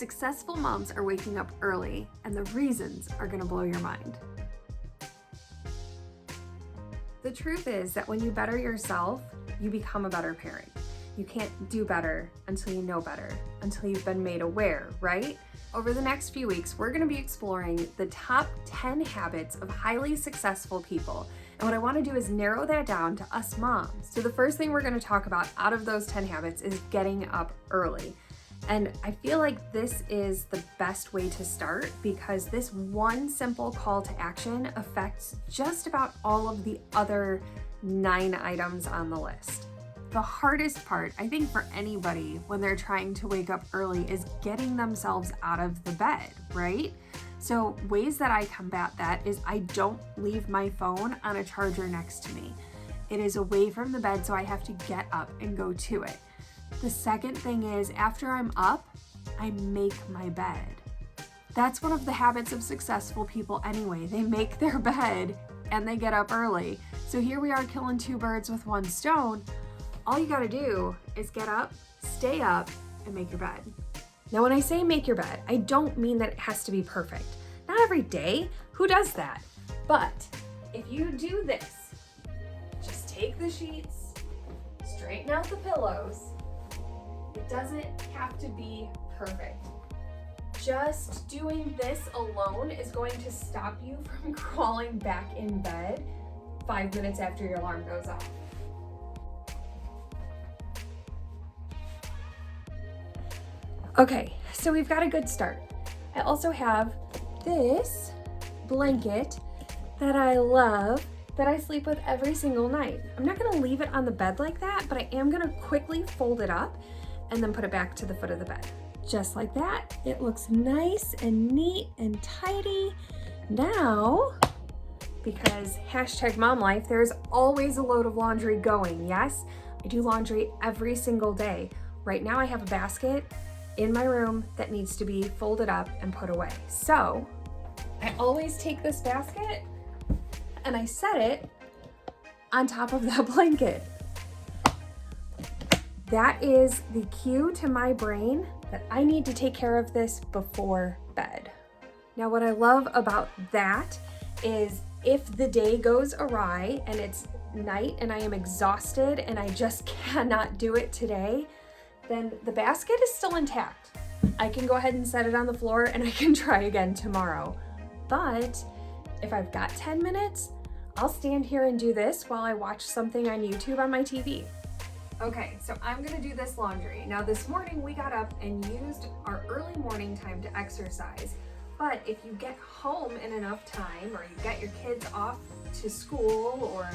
Successful moms are waking up early, and the reasons are gonna blow your mind. The truth is that when you better yourself, you become a better parent. You can't do better until you know better, until you've been made aware, right? Over the next few weeks, we're gonna be exploring the top 10 habits of highly successful people. And what I wanna do is narrow that down to us moms. So the first thing we're gonna talk about out of those 10 habits is getting up early. And I feel like this is the best way to start because this one simple call to action affects just about all of the other 9 items on the list. The hardest part, I think, for anybody when they're trying to wake up early is getting themselves out of the bed, right? So ways that I combat that is I don't leave my phone on a charger next to me. It is away from the bed, so I have to get up and go to it. The second thing is after I'm up, I make my bed. That's one of the habits of successful people anyway. They make their bed and they get up early. So here we are killing 2 birds with 1 stone. All you gotta do is get up, stay up, and make your bed. Now when I say make your bed, I don't mean that it has to be perfect. Not every day, who does that? But if you do this, just take the sheets, straighten out the pillows. It doesn't have to be perfect. Just doing this alone is going to stop you from crawling back in bed 5 minutes after your alarm goes off. Okay, so we've got a good start. I also have this blanket that I love that I sleep with every single night. I'm not gonna leave it on the bed like that, but I am gonna quickly fold it up and then put it back to the foot of the bed. Just like that. It looks nice and neat and tidy. Now, because #momlife, there's always a load of laundry going. Yes, I do laundry every single day. Right now I have a basket in my room that needs to be folded up and put away. So I always take this basket and I set it on top of that blanket. That is the cue to my brain that I need to take care of this before bed. Now, what I love about that is if the day goes awry and it's night and I am exhausted and I just cannot do it today, then the basket is still intact. I can go ahead and set it on the floor and I can try again tomorrow. But if I've got 10 minutes, I'll stand here and do this while I watch something on YouTube on my TV. Okay, so I'm gonna do this laundry. Now this morning we got up and used our early morning time to exercise. But if you get home in enough time or you get your kids off to school or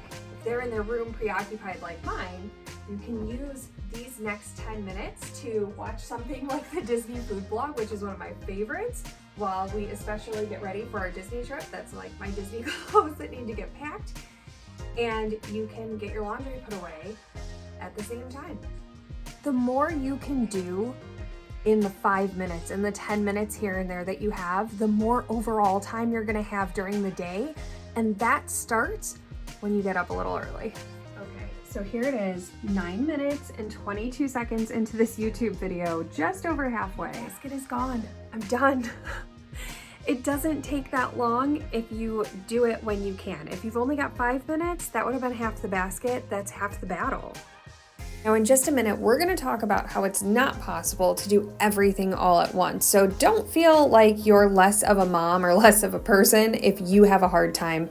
if they're in their room preoccupied like mine, you can use these next 10 minutes to watch something like the Disney food blog, which is one of my favorites, while we especially get ready for our Disney trip. That's like my Disney clothes that need to get packed. And you can get your laundry put away at the same time. The more you can do in the 5 minutes and the 10 minutes here and there that you have, the more overall time you're gonna have during the day. And that starts when you get up a little early. Okay, so here it is, 9 minutes and 22 seconds into this YouTube video, just over halfway. The basket is gone, I'm done. It doesn't take that long if you do it when you can. If you've only got 5 minutes, that would have been half the basket, that's half the battle. Now in just a minute, we're gonna talk about how it's not possible to do everything all at once. So don't feel like you're less of a mom or less of a person if you have a hard time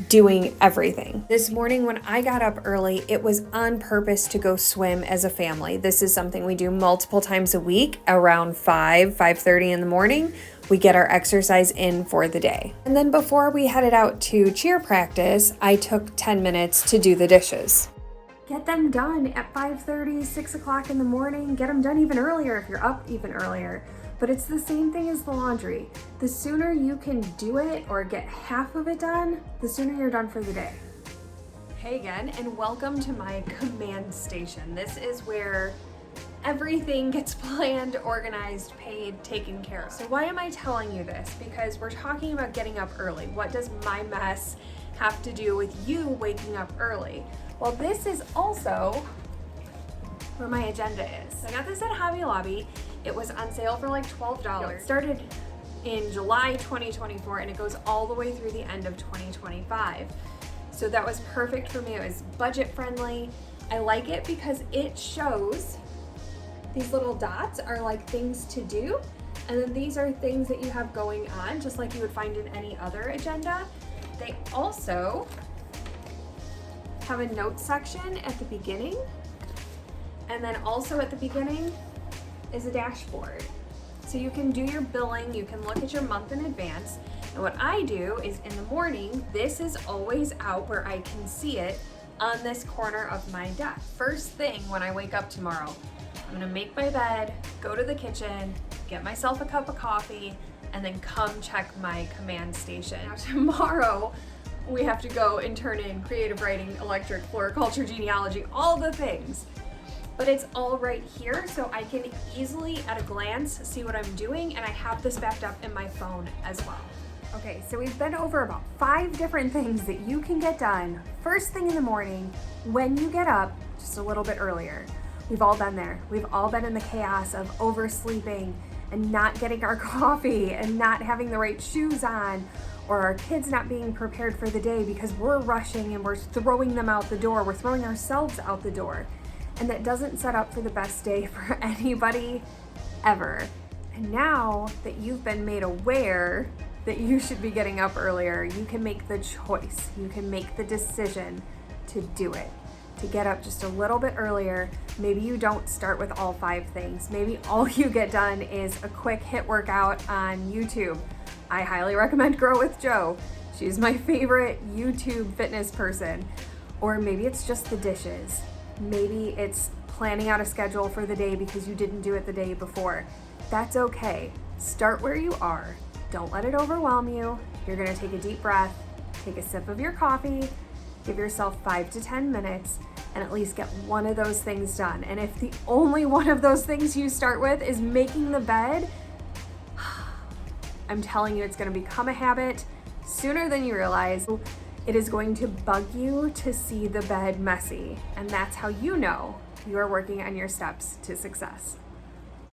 doing everything. This morning when I got up early, it was on purpose to go swim as a family. This is something we do multiple times a week around 5:30 in the morning. We get our exercise in for the day. And then before we headed out to cheer practice, I took 10 minutes to do the dishes. Get them done at 5:30, 6 o'clock in the morning. Get them done even earlier if you're up even earlier. But it's the same thing as the laundry. The sooner you can do it or get half of it done, the sooner you're done for the day. Hey again, and welcome to my command station. This is where everything gets planned, organized, paid, taken care of. So why am I telling you this? Because we're talking about getting up early. What does my mess have to do with you waking up early? Well, this is also where my agenda is. I got this at Hobby Lobby, It was on sale for like $12. It started in July 2024 and it goes all the way through the end of 2025. So that was perfect for me. It was budget friendly. I like it because it shows these little dots are like things to do, and then these are things that you have going on, just like you would find in any other agenda. They also have a notes section at the beginning, and then also at the beginning is a dashboard. So you can do your billing, you can look at your month in advance. And what I do is in the morning, this is always out where I can see it on this corner of my desk. First thing when I wake up tomorrow, I'm gonna make my bed, go to the kitchen, get myself a cup of coffee, and then come check my command station. Now tomorrow, we have to go and turn in creative writing, electric, floriculture, genealogy, all the things. But it's all right here, so I can easily, at a glance, see what I'm doing, and I have this backed up in my phone as well. Okay, so we've been over about 5 different things that you can get done first thing in the morning when you get up just a little bit earlier. We've all been there. We've all been in the chaos of oversleeping and not getting our coffee and not having the right shoes on, or our kids not being prepared for the day because we're rushing and we're throwing them out the door. We're throwing ourselves out the door. And that doesn't set up for the best day for anybody ever. And now that you've been made aware that you should be getting up earlier, you can make the choice. You can make the decision to do it, to get up just a little bit earlier. Maybe you don't start with all 5 things. Maybe all you get done is a quick HIIT workout on YouTube. I highly recommend Grow with Jo. She's my favorite YouTube fitness person. Or maybe it's just the dishes. Maybe it's planning out a schedule for the day because you didn't do it the day before. That's okay. Start where you are. Don't let it overwhelm you. You're gonna take a deep breath, take a sip of your coffee, give yourself 5 to 10 minutes, and at least get one of those things done. And if the only one of those things you start with is making the bed, I'm telling you, it's gonna become a habit sooner than you realize. It is going to bug you to see the bed messy, and that's how you know you are working on your steps to success.